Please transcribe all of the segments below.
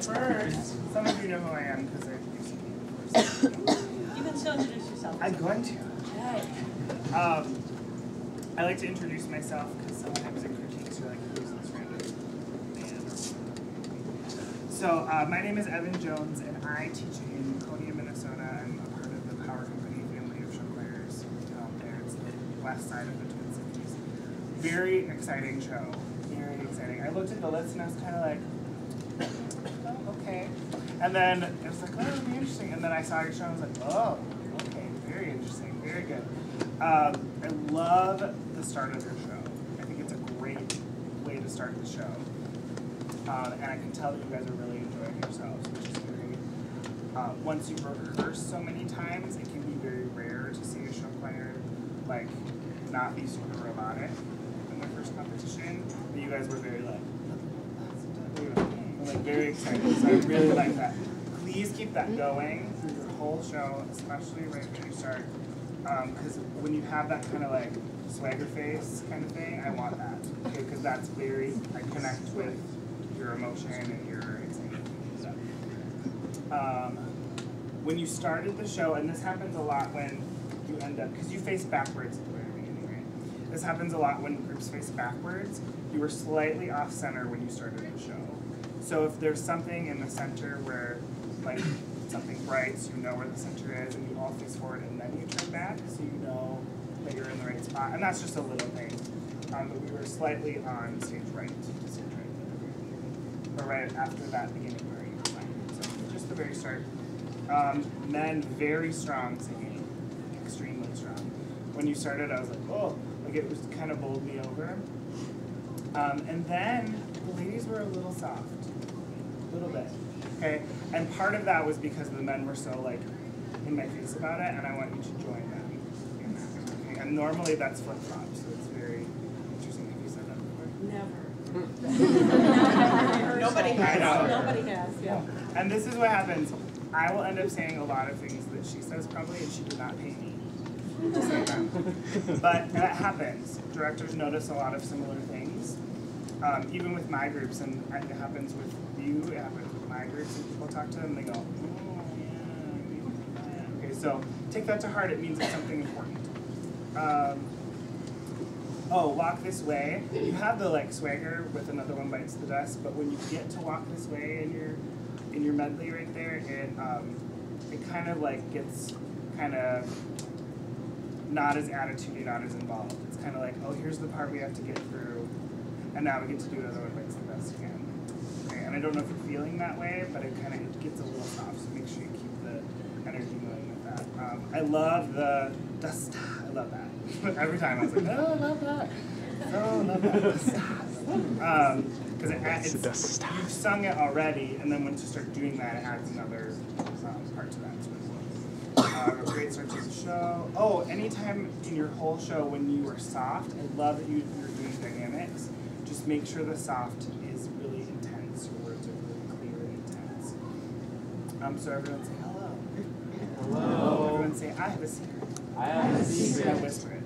first, some of you know who I am because I've used me before. You can still introduce yourself. I'm going to. Okay. I like to introduce myself because sometimes in critiques you're like, who's this random man? So my name is Evan Jones, and I teach in Lodi, Minnesota. I'm a part of the Power Company family of show choirs there. It's the west side of the Twin Cities. Very exciting show. Very exciting. I looked at the list and I was kind of like, oh, okay. And then it was like, oh, it'll be interesting. And then I saw your show and I was like, oh, okay, very interesting, very good. I love the start of your show. I think it's a great way to start the show. And I can tell that you guys are really enjoying yourselves, which is great. Once you've rehearsed so many times, it can be very rare to see a show choir like not be super robotic in their first competition. But you guys were very like very excited. So I really like that. Please keep that going through your whole show, especially right when you start. Because when you have that kind of like swagger face kind of thing, I want that. Okay, because that's very, I connect with your emotion and your excitement. So, when you started the show, and this happens a lot when you end up, because you face backwards at the very beginning, right? This happens a lot when groups face backwards. You were slightly off center when you started the show. So if there's something in the center where, like, something bright, so you know where the center is, and you all face forward, and then you turn back, so you know that you're in the right spot. And that's just a little thing. But we were slightly on stage right, or right after that beginning where you were playing. So just the very start. Men, very strong singing, extremely strong. When you started, I was like, oh, like it was kind of bowled me over. And then the ladies were a little soft, a little bit. Okay, and part of that was because the men were so like in my face about it, and I want you to join them in that. Okay? And normally that's flip flop, so it's very interesting. Have you said that before? Never. Nobody has. Nobody has. Yeah. And this is what happens. I will end up saying a lot of things that she says probably, and she did not pay me to say them. But that happens. Directors notice a lot of similar things, even with my groups, and it happens with you. It happens with my groups, and people talk to them, and they go, "Oh yeah." Okay, so take that to heart. It means it's something important. Oh, walk this way. You have the like swagger with another one bites the dust, but when you get to walk this way in your medley right there, it kind of like gets kind of not as attitudey, not as involved. It's kind of like, oh, here's the part we have to get through, and now we get to do another one bites the dust again. Okay, and I don't know if you're feeling that way, but it kind of gets a little soft, so make sure you keep the energy going with that. I love the dust. I love that. Every time I was like, oh, I love that. Oh, I love that. Because you've sung it already, and then once you start doing that, it adds another part to that. A great start to the show. Oh, anytime in your whole show when you were soft, I love that you're doing dynamics. Just make sure the soft is really intense. Your words are really clear and intense. So everyone say hello. Hello. Everyone say, I have a secret. I have a secret. Now whisper it.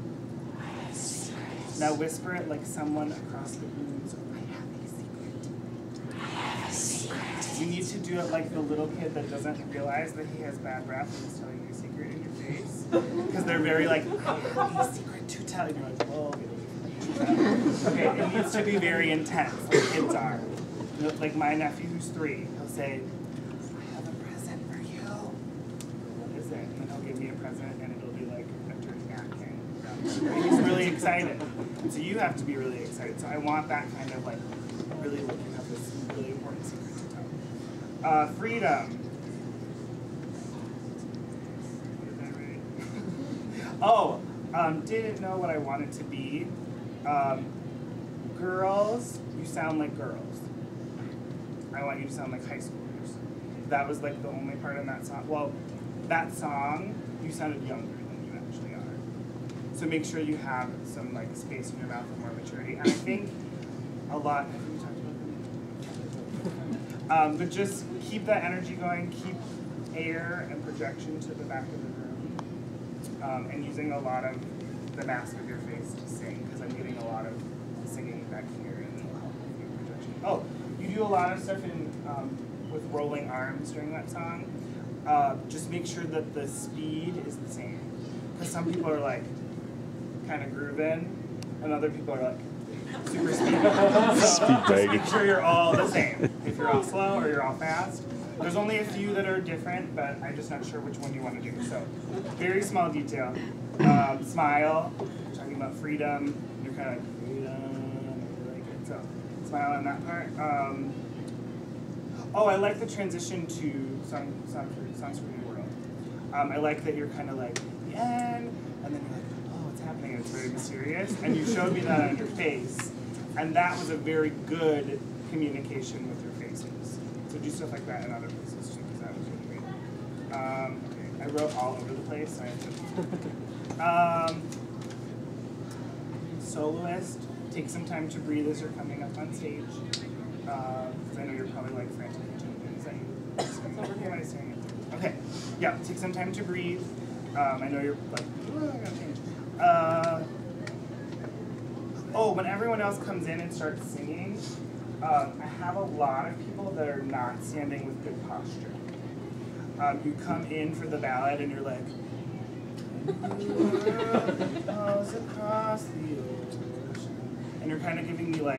I have a secret. Now whisper it like someone across the room. So I have a secret. I have a secret. You need to do it like the little kid that doesn't realize that he has bad breath and is telling you a secret in your face. Because they're very like, I have a secret to tell. And you're like, whoa, get away from me. Okay, it needs to be very intense, like kids are. You know, like my nephew who's 3, he'll say, I have a present for you. What is it? And then he'll give me a present and it'll be like a dirty napkin. He's really excited. And so you have to be really excited. So I want that kind of like, really looking up this really important secret. Freedom. Is that right? Oh, didn't know what I wanted to be. Girls, you sound like girls. I want you to sound like high schoolers. That was like the only part in that song. Well, that song, you sounded younger than you actually are. So make sure you have some like space in your mouth and more maturity. And I think a lot, have we talked about that? But just keep that energy going, keep air and projection to the back of the room, and using a lot of the mask of your face to sing, because I'm getting a lot of singing back here, and it'll help with your projection. Oh, you do a lot of stuff in with rolling arms during that song, just make sure that the speed is the same. Because some people are like kind of grooving, and other people are like super speedy. So just make sure you're all the same. If you're all slow or you're all fast. There's only a few that are different, but I'm just not sure which one you want to do. So very small detail. Smile, talking about freedom. You're kind of like freedom, I really like it. So smile on that part. Oh, I like the transition to Songs for New World. I like that you're kind of like, the end, and then you're like, oh, what's happening? It's very mysterious. And you showed me that on your face. And that was a very good communication with your faces. So do stuff like that in other places too, because that was really great. Okay, I wrote all over the place. So I have to, soloist, take some time to breathe as you're coming up on stage. Because I know you're probably like frantically jumping. Is that you? Who am I staring at? Okay, yeah, take some time to breathe. I know you're like, oh, I gotta change. Oh, when everyone else comes in and starts singing, I have a lot of people that are not standing with good posture. You come in for the ballad and you're like, across the ocean, and you're kind of giving me like